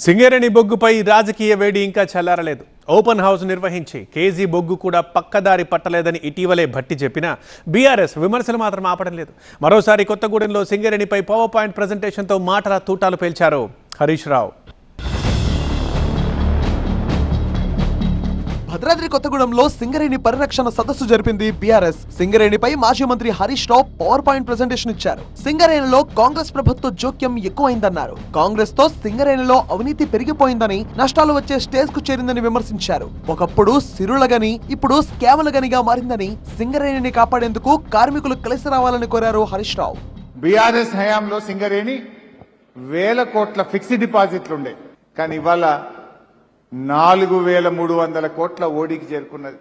సింగరేణి బొగ్గుపై రాజకీయ వేడి ఇంకా చల్లారలేదు. ఓపెన్ హౌస్ నిర్వహించి కేజీ బొగ్గు కూడా పక్కదారి పట్టలేదని ఇటీవలే భట్టి చెప్పినా బీఆర్ఎస్ విమర్శలు మాత్రం ఆపడం లేదు. మరోసారి కొత్తగూడెంలో సింగరేణిపై పవర్ పాయింట్ ప్రెజెంటేషన్తో మాటల తూటాలు పేల్చారు హరీష్ రావు. భద్రాద్రి కొత్తగూడెంలో సింగరేణి పరిరక్షణ సదస్సు జరిపింది బీఆర్ఎస్. సింగరేణిపై మాజీ మంత్రి Harish Rao power point presentation ఇచ్చారు. సింగరేణిలో కాంగ్రెస్ ప్రభుత్వ జోక్యం ఎక్కువైందన్నారు. కాంగ్రెస్ తో సింగరేణిలో అవినీతి పెరిగిపోయిందని, నష్టాలు వచ్చే స్టేజ్ కు చేరిందని విమర్శించారు. ఒకప్పుడు సిరులగని ఇప్పుడు స్కాములగనిగా మారిందని, సింగరేణిని కాపాడేందుకు కార్మికులు కలిసి రావాలని కోరారు హరీష్ రావు. బీఆర్ఎస్ హయాంలో సింగరేణి వేల కోట్ల ఫిక్స్డ్ డిపాజిట్లుండే, కానీ ఇవాళ 4,300 కోట్ల ఓడికి చేరుకున్నది.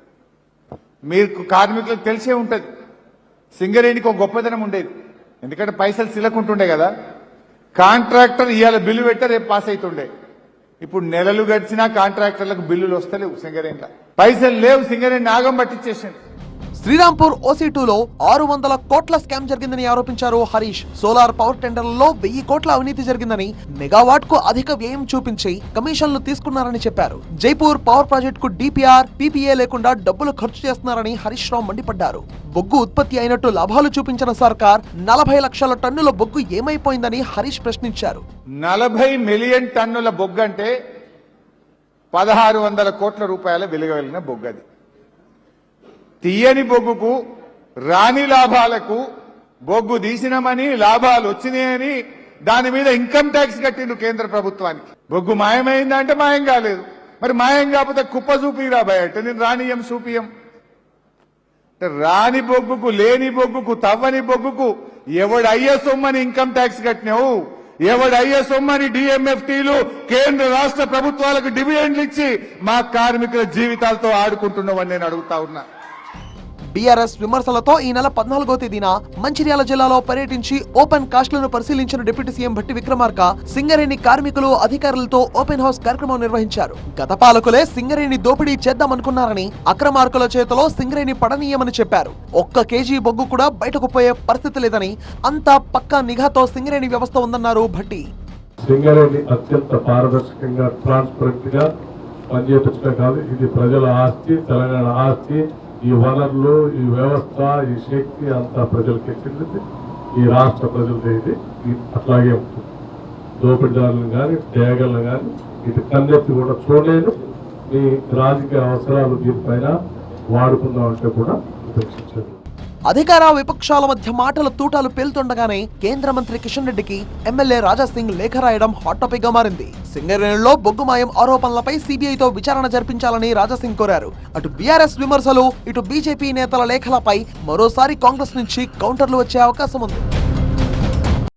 మీరు కార్మికులకు తెలిసే ఉంటది, సింగరేణికి ఒక గొప్పదనం ఉండేది. ఎందుకంటే పైసలు సిలకుంటుండే కదా. కాంట్రాక్టర్ ఇవాళ బిల్లు పెట్టా రేపు పాస్ అవుతుండే. ఇప్పుడు నెలలు గడిచినా కాంట్రాక్టర్లకు బిల్లులు వస్తలేవు. సింగరేణిలో పైసలు లేవు. సింగరేణి నాగం పట్టించేసింది. శ్రీరాంపూర్ OC2లో 600 కోట్ల స్కామ్ జరిగిందని ఆరోపించారు హరీష్. సోలార్ పవర్ టెండర్లలో 1000 కోట్ల అవినీతి జరిగిందని, మెగావాట్ కు అధిక వ్యయం చూపించి కమిషన్లు తీసుకున్నారని చెప్పారు. జైపూర్ పవర్ ప్రాజెక్ట్ కు DPR, PPA లేకుండా డబ్బులు ఖర్చు చేస్తున్నారని హరీష్ రావు మండిపడ్డారు. బొగ్గు ఉత్పత్తి అయినట్టు లాభాలు చూపించిన సర్కార్ 40 లక్షల టన్నుల బొగ్గు ఏమైపోయిందని హరీష్ ప్రశ్నించారు. 40 మిలియన్ టన్నుల బొగ్గు అంటే 1600 కోట్ల రూపాయల విలువ కలిగిన బొగ్గు. అది తీయని బొగ్గుకు, రాని లాభాలకు బొగ్గు తీసినామని లాభాలు వచ్చినాయని దాని మీద ఇన్కమ్ ట్యాక్స్ కట్టిండు కేంద్ర ప్రభుత్వానికి. బొగ్గు మాయమైందంటే మాయం కాలేదు. మరి మాయం కాకపోతే కుప్ప చూపిరా బయట. నేను రానియం చూపియం. రాని బొగ్గుకు, లేని బొగ్గుకు, తవ్వని బొగ్గుకు ఎవడయ్యే సొమ్మని ఇన్కమ్ ట్యాక్స్ కట్టినావు, ఎవడయ్యే సొమ్మని DMFTలు కేంద్ర రాష్ట్ర ప్రభుత్వాలకు డివిడెండ్లు ఇచ్చి మా కార్మికుల జీవితాలతో ఆడుకుంటున్నావని నేను అడుగుతా ఉన్నా. బీఆర్ఎస్ విమర్శలతో ఈ నెల 14వ తేదీన మంచిర్యాల జిల్లాలో పర్యటించి ఓపెన్ కాస్ట్లను పరిశీలించిన డిప్యూటీ సీఎం భట్టి విక్రమార్క సింగరేణి కార్మికులు, అధికారులతో ఓపెన్ హౌస్ కార్యక్రమం నిర్వహించారు. గత పాలకులే సింగరేణి దోపిడీ చేద్దామనుకున్నారని, అక్రమార్కుల చేతిలో సింగరేణి పడనీయమని చెప్పారు. 1 కేజీ బొగ్గు కూడా బయటకు పోయే పరిస్థితి లేదని, అంతా పక్కా నిఘాతో సింగరేణి వ్యవస్థ ఉందన్నారు భట్టి. సింగరేణి అత్యంత పారదర్శకంగా, ట్రాన్స్పరెంట్ గా పనిచేపించడం కాదు, ఇది ప్రజల ఆస్తి, తెలంగాణ ఆస్తి. ఈ వనరులు, ఈ వ్యవస్థ, ఈ శక్తి అంతా ప్రజలకు ఎక్కింది. ఈ రాష్ట్ర ప్రజలది. ఇది అట్లాగే ఉంటుంది. దోపిడీదారులను కానీ, తేగలను కానీ ఇటు కన్నెత్తి కూడా చూడలేదు. మీ రాజకీయ అవసరాలు దీనిపైన వాడుకుందామంటే కూడా ఉపేక్షించదు. అధికార విపక్షాల మధ్య మాటల తూటాలు పేలుతుండగానే కేంద్ర మంత్రి కిషన్ రెడ్డికి ఎమ్మెల్యే రాజాసింగ్ లేఖ రాయడం హాట్ టాపిక్ గా మారింది. సింగరేణిలో బొగ్గుమాయం ఆరోపణలపై CBIతో విచారణ జరిపించాలని రాజాసింగ్ కోరారు. అటు బీఆర్ఎస్ విమర్శలు, ఇటు బీజేపీ నేతల లేఖలపై మరోసారి కాంగ్రెస్ నుంచి కౌంటర్లు వచ్చే అవకాశం ఉంది.